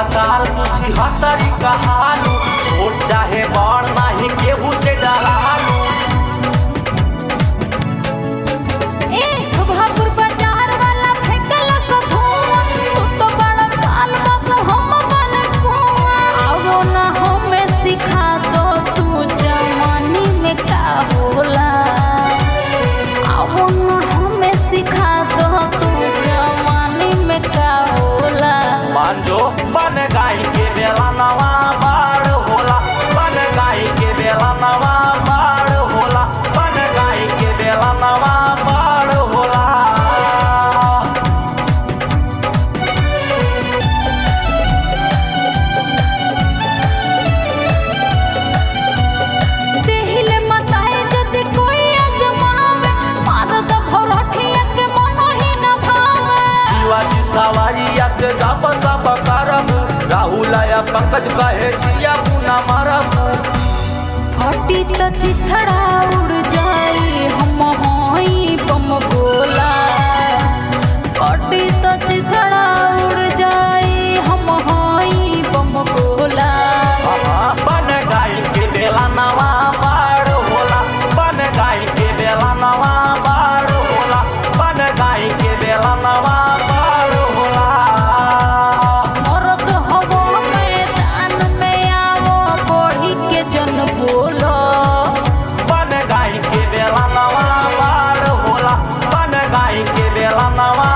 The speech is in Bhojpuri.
भतार पूछी हतरी कहालू, छोट चाहे बड़ नाही केहू से डरालू। बन गाई के बेला नवा बाड़ होला, बन गाई के बेला नवा बाड़ होला, बन गाई के बेला नवा बाड़ होला। देहिले मताए जदि कोई अजमावे, मार दो भरठिया के मन ही न भावे। शिवाजी सवारिया से जब सब करबू, राहुल या पंकज कहे जिया पुना मारबू। फटी त चिथड़ा उड़ जाई, हम होई बम गोला। फटी त चिथड़ा उड़ जाई, हम होई बम गोला। बन गाई के बेला नवा बाड़ होला, बन गाई के बेला नवा बाड़ होला, बन गाई के बेला नवा बाड़ होला। मरद हवो मैदान में आवो, बढ़ी के जन बोलो। बन गाई के बेला नवा बाड़ होला, बन गाई के बेला नवा